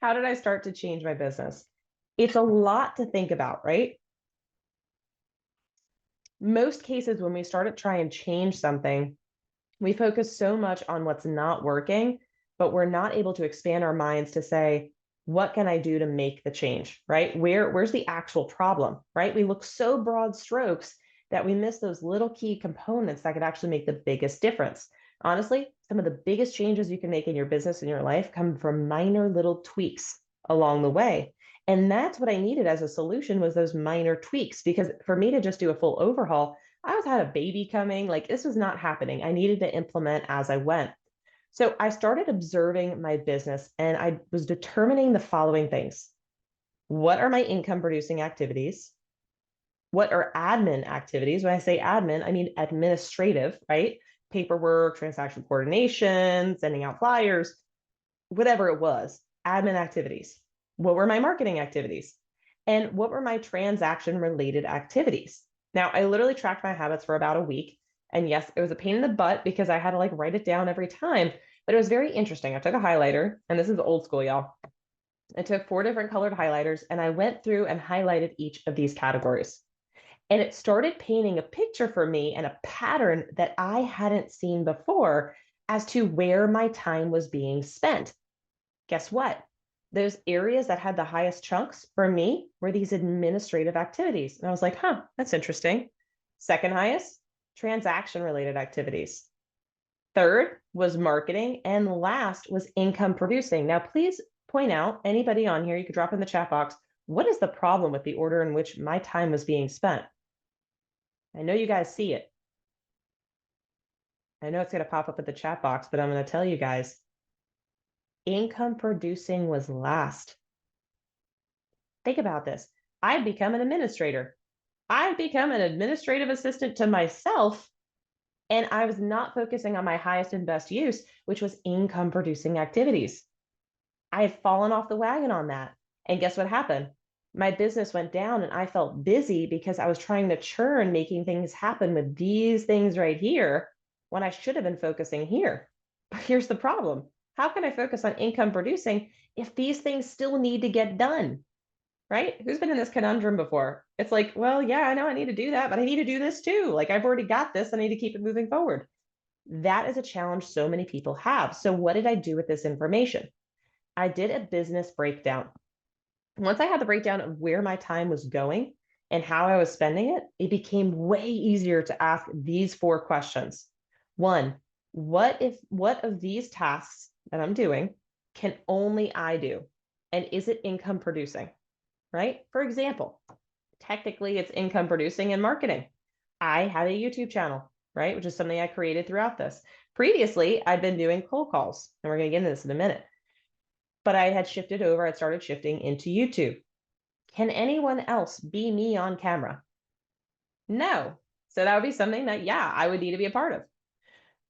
How did I start to change my business? It's a lot to think about, right? Most cases, when we start to try and change something, we focus so much on what's not working, but we're not able to expand our minds to say, what can I do to make the change, right? Where's the actual problem, right? We look so broad strokes that we miss those little key components that could actually make the biggest difference. Honestly, some of the biggest changes you can make in your business and your life come from minor little tweaks along the way. And that's what I needed as a solution was those minor tweaks, because for me to just do a full overhaul, I was had a baby coming. Like this was not happening. I needed to implement as I went. So I started observing my business and I was determining the following things. What are my income producing activities? What are admin activities? When I say admin, I mean administrative, right? Paperwork, transaction coordination, sending out flyers, whatever it was, admin activities. What were my marketing activities? And what were my transaction related activities? Now, I literally tracked my habits for about a week. And yes, it was a pain in the butt because I had to like write it down every time, but it was very interesting. I took a highlighter, and this is old school, y'all. I took 4 different colored highlighters and I went through and highlighted each of these categories. And it started painting a picture for me and a pattern that I hadn't seen before as to where my time was being spent. Guess what? Those areas that had the highest chunks for me were these administrative activities. And I was like, huh, that's interesting. Second highest, transaction related activities. Third was marketing. And last was income producing. Now, please point out anybody on here, you could drop in the chat box. What is the problem with the order in which my time was being spent? I know you guys see it. I know it's going to pop up at the chat box, but I'm going to tell you guys income producing was last. Think about this. I've become an administrator. I've become an administrative assistant to myself, and I was not focusing on my highest and best use, which was income producing activities. I had fallen off the wagon on that. And guess what happened? My business went down and I felt busy because I was trying to churn, making things happen with these things right here when I should have been focusing here. But here's the problem. How can I focus on income producing if these things still need to get done? Right? Who's been in this conundrum before? It's like, well, yeah, I know I need to do that, but I need to do this too. Like I've already got this. I need to keep it moving forward. That is a challenge so many people have. So what did I do with this information? I did a business breakdown. Once I had the breakdown of where my time was going and how I was spending it, it became way easier to ask these 4 questions. One, what of these tasks that I'm doing can only I do? And is it income producing? Right? For example, technically it's income producing and marketing. I had a YouTube channel, right? Which is something I created throughout this. Previously, I'd been doing cold calls, and we're going to get into this in a minute. But I had shifted over, I'd started shifting into YouTube. Can anyone else be me on camera? No. So that would be something that, yeah, I would need to be a part of.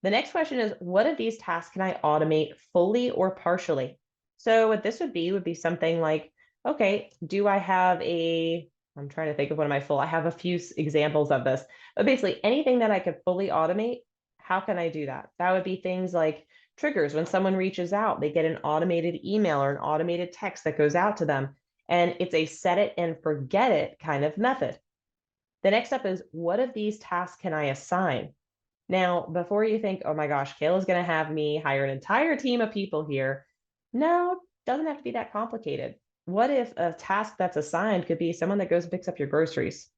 The next question is, what of these tasks can I automate fully or partially? So what this would be something like, okay, do I have I'm trying to think of one of my I have a few examples of this, but basically anything that I could fully automate, how can I do that? That would be things like triggers. When someone reaches out, they get an automated email or an automated text that goes out to them. And it's a set it and forget it kind of method. The next step is, what of these tasks can I assign? Now, before you think, oh my gosh, Kayla's going to have me hire an entire team of people here. No, it doesn't have to be that complicated. What if a task that's assigned could be someone that goes and picks up your groceries?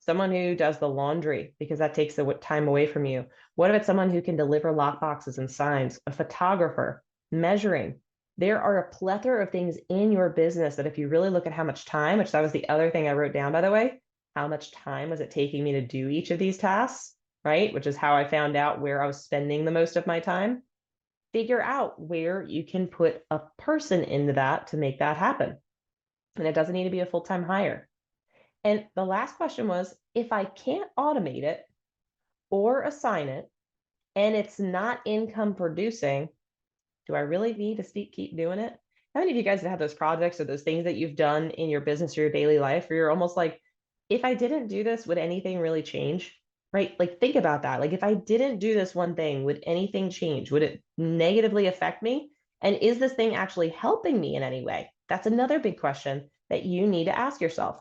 Someone who does the laundry, because that takes the time away from you. What if it's someone who can deliver lock boxes and signs, a photographer, measuring? There are a plethora of things in your business that if you really look at how much time, which that was the other thing I wrote down, by the way, how much time was it taking me to do each of these tasks, right? Which is how I found out where I was spending the most of my time. Figure out where you can put a person into that to make that happen. And it doesn't need to be a full-time hire. And the last question was, if I can't automate it or assign it, and it's not income producing, do I really need to keep doing it? How many of you guys have those projects or those things that you've done in your business or your daily life where you're almost like, if I didn't do this, would anything really change? Right? Like, think about that. Like, if I didn't do this one thing, would anything change? Would it negatively affect me? And is this thing actually helping me in any way? That's another big question that you need to ask yourself.